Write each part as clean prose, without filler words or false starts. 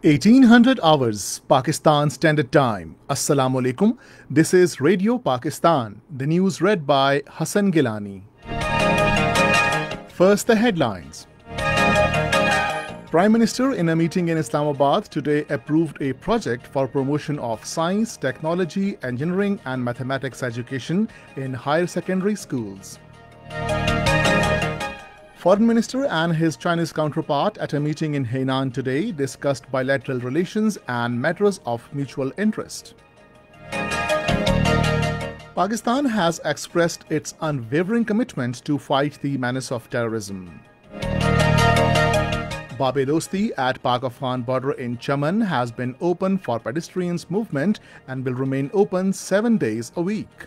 1800 hours, Pakistan Standard Time. Assalamu alaikum. This is Radio Pakistan. The news read by Hassan Gilani. First, the headlines. Prime Minister in a meeting in Islamabad today approved a project for promotion of science, technology, engineering and mathematics education in higher secondary schools. Foreign Minister and his Chinese counterpart at a meeting in Hainan today discussed bilateral relations and matters of mutual interest. Pakistan has expressed its unwavering commitment to fight the menace of terrorism. Babe-Dosti at Pak-Afghan border in Chaman has been open for pedestrians movement and will remain open 7 days a week.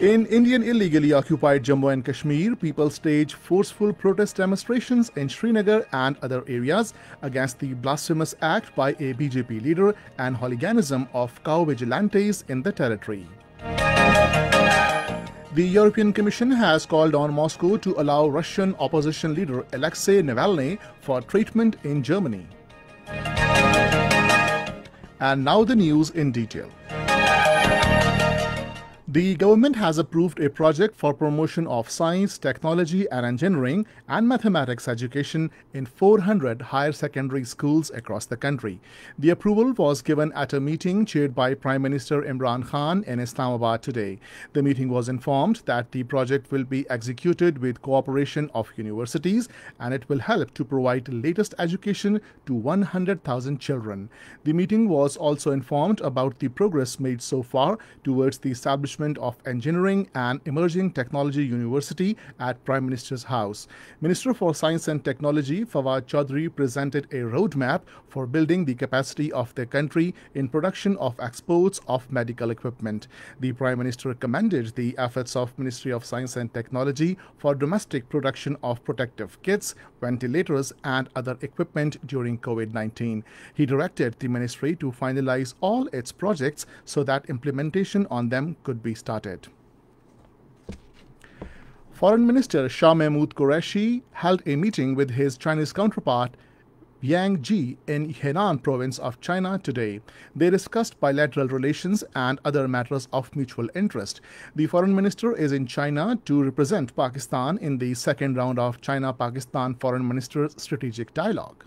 In Indian illegally occupied Jammu and Kashmir, people staged forceful protest demonstrations in Srinagar and other areas against the blasphemous act by a BJP leader and hooliganism of cow vigilantes in the territory. The European Commission has called on Moscow to allow Russian opposition leader Alexei Navalny for treatment in Germany. And now the news in detail. The government has approved a project for promotion of science, technology and engineering and mathematics education in 400 higher secondary schools across the country. The approval was given at a meeting chaired by Prime Minister Imran Khan in Islamabad today. The meeting was informed that the project will be executed with cooperation of universities and it will help to provide latest education to 100,000 children. The meeting was also informed about the progress made so far towards the establishment of Engineering and Emerging Technology University at Prime Minister's House. Minister for Science and Technology Fawad Chaudhry presented a roadmap for building the capacity of the country in production of exports of medical equipment. The Prime Minister commended the efforts of Ministry of Science and Technology for domestic production of protective kits, ventilators and other equipment during COVID-19. He directed the ministry to finalize all its projects so that implementation on them could be started. Foreign Minister Shah Mahmood Qureshi held a meeting with his Chinese counterpart Yang Ji in Henan province of China today. They discussed bilateral relations and other matters of mutual interest. The foreign minister is in China to represent Pakistan in the second round of China-Pakistan Foreign Ministers Strategic Dialogue.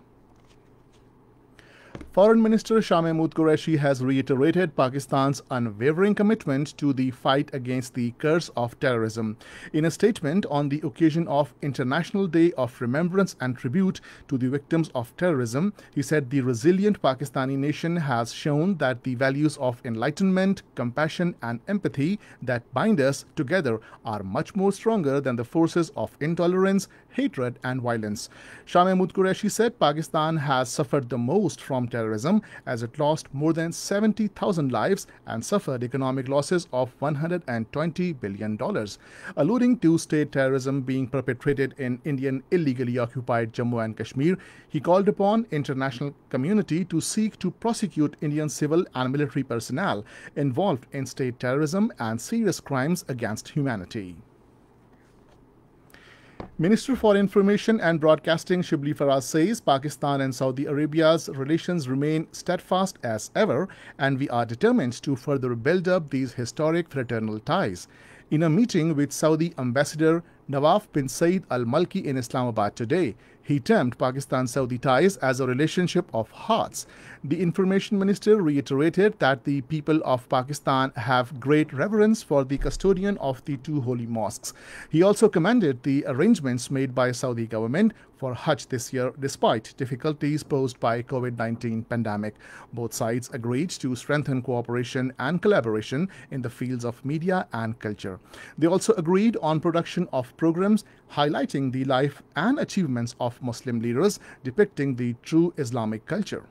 Foreign Minister Shah Mahmood Qureshi has reiterated Pakistan's unwavering commitment to the fight against the curse of terrorism. In a statement on the occasion of International Day of Remembrance and Tribute to the Victims of Terrorism, he said the resilient Pakistani nation has shown that the values of enlightenment, compassion and empathy that bind us together are much more stronger than the forces of intolerance, hatred and violence. Shah Mahmood Qureshi said Pakistan has suffered the most from terrorism as it lost more than 70,000 lives and suffered economic losses of $120 billion. Alluding to state terrorism being perpetrated in Indian illegally occupied Jammu and Kashmir, he called upon international community to seek to prosecute Indian civil and military personnel involved in state terrorism and serious crimes against humanity. Minister for Information and Broadcasting Shibli Faraz says Pakistan and Saudi Arabia's relations remain steadfast as ever and we are determined to further build up these historic fraternal ties. In a meeting with Saudi Ambassador Nawaf bin Saeed Al Malki in Islamabad today, he termed Pakistan-Saudi ties as a relationship of hearts. The Information Minister reiterated that the people of Pakistan have great reverence for the custodian of the two holy mosques. He also commended the arrangements made by Saudi government for Hajj this year despite difficulties posed by COVID-19 pandemic. Both sides agreed to strengthen cooperation and collaboration in the fields of media and culture. They also agreed on production of programs highlighting the life and achievements of Muslim leaders depicting the true Islamic culture.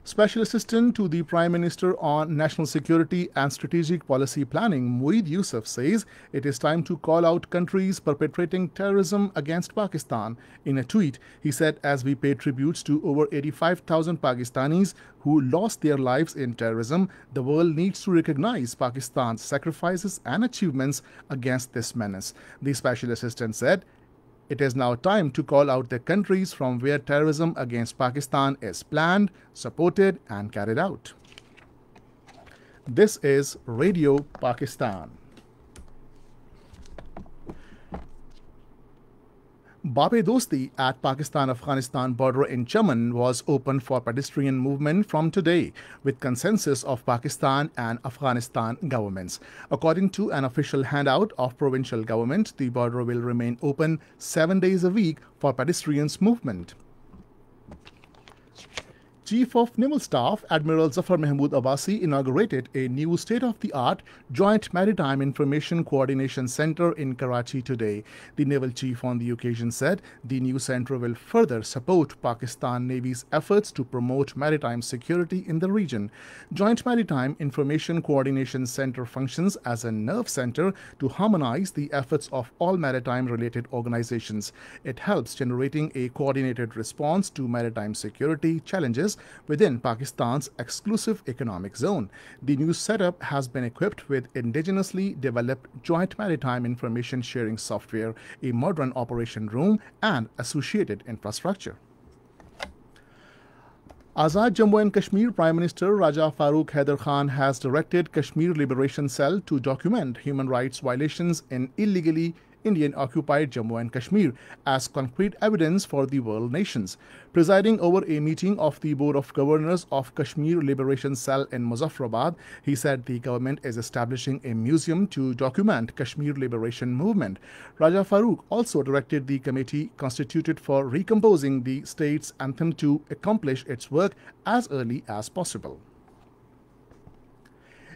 Special Assistant to the Prime Minister on National Security and Strategic Policy Planning, Mueed Yusuf, says it is time to call out countries perpetrating terrorism against Pakistan. In a tweet, he said, as we pay tributes to over 85,000 Pakistanis who lost their lives in terrorism, the world needs to recognize Pakistan's sacrifices and achievements against this menace. The Special Assistant said, It is now time to call out the countries from where terrorism against Pakistan is planned, supported, and carried out. This is Radio Pakistan. Bab-e-Dosti at Pakistan-Afghanistan border in Chaman was open for pedestrian movement from today, with consensus of Pakistan and Afghanistan governments. According to an official handout of provincial government, the border will remain open 7 days a week for pedestrians movement. Chief of Naval Staff Admiral Zafar Mahmood Abbasi inaugurated a new state-of-the-art Joint Maritime Information Coordination Center in Karachi today. The naval chief on the occasion said the new center will further support Pakistan Navy's efforts to promote maritime security in the region. Joint Maritime Information Coordination Center functions as a nerve center to harmonize the efforts of all maritime-related organizations. It helps generating a coordinated response to maritime security challenges within Pakistan's exclusive economic zone. The new setup has been equipped with indigenously developed joint maritime information sharing software, a modern operation room, and associated infrastructure. Azad Jammu and Kashmir Prime Minister Raja Farooq Haider Khan has directed Kashmir Liberation Cell to document human rights violations in illegally Indian-occupied Jammu and Kashmir as concrete evidence for the world nations. Presiding over a meeting of the Board of Governors of Kashmir Liberation Cell in Muzaffarabad, he said the government is establishing a museum to document Kashmir liberation movement. Raja Farooq also directed the committee constituted for recomposing the state's anthem to accomplish its work as early as possible.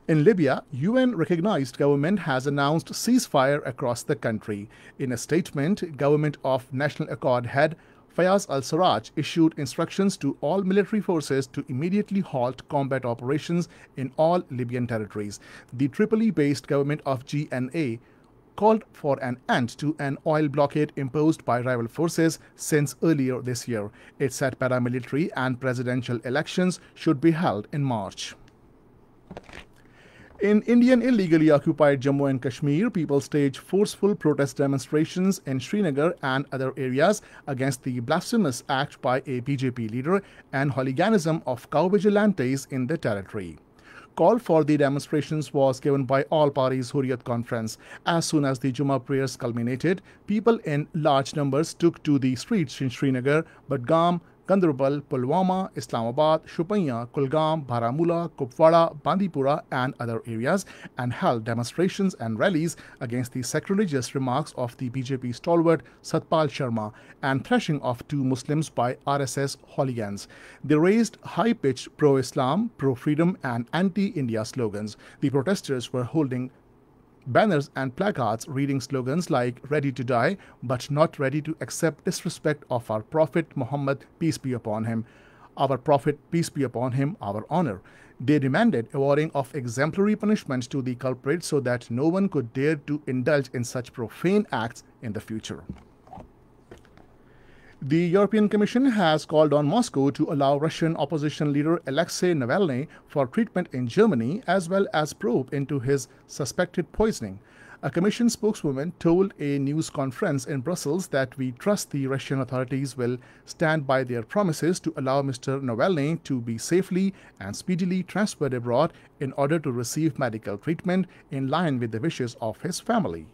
In Libya, UN-recognized government has announced ceasefire across the country. In a statement, Government of National Accord head Fayez al-Sarraj issued instructions to all military forces to immediately halt combat operations in all Libyan territories. The Tripoli-based government of GNA called for an end to an oil blockade imposed by rival forces since earlier this year. It said paramilitary and presidential elections should be held in March. In Indian illegally occupied Jammu and Kashmir, people staged forceful protest demonstrations in Srinagar and other areas against the blasphemous act by a BJP leader and hooliganism of cow vigilantes in the territory. Call for the demonstrations was given by all parties Hurriyat Conference. As soon as the Jummah prayers culminated, people in large numbers took to the streets in Srinagar, Budgam, Gandarbal, Pulwama, Islamabad, Shupaiya, Kulgam, Baramulla, Kupwara, Bandipura and other areas and held demonstrations and rallies against the sacrilegious remarks of the BJP stalwart Satpal Sharma and thrashing of 2 Muslims by RSS hooligans. They raised high-pitched pro-Islam, pro-freedom and anti-India slogans. The protesters were holding banners and placards reading slogans like "Ready to die, but not ready to accept disrespect of our Prophet Muhammad, peace be upon him. Our Prophet, peace be upon him, our honor." They demanded awarding of exemplary punishments to the culprits so that no one could dare to indulge in such profane acts in the future. The European Commission has called on Moscow to allow Russian opposition leader Alexei Navalny for treatment in Germany as well as probe into his suspected poisoning. A Commission spokeswoman told a news conference in Brussels that we trust the Russian authorities will stand by their promises to allow Mr. Navalny to be safely and speedily transferred abroad in order to receive medical treatment in line with the wishes of his family.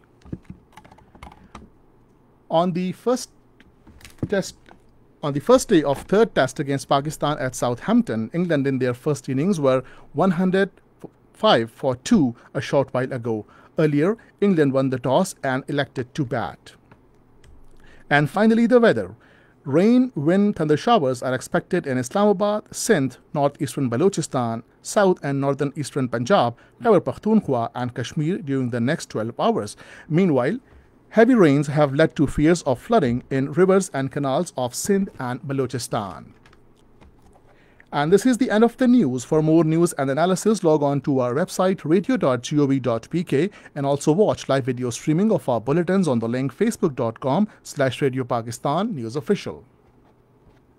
On the first day of third test against Pakistan at Southampton, England in their first innings were 105 for 2 a short while ago. Earlier, England won the toss and elected to bat. And finally, the weather. Rain, wind, thunder showers are expected in Islamabad, Sindh, northeastern Balochistan, south and northern eastern Punjab, Khyber Pakhtunkhwa and Kashmir during the next 12 hours. Meanwhile, heavy rains have led to fears of flooding in rivers and canals of Sindh and Balochistan. And this is the end of the news. For more news and analysis, log on to our website radio.gov.pk and also watch live video streaming of our bulletins on the link facebook.com/Radio Pakistan News Official.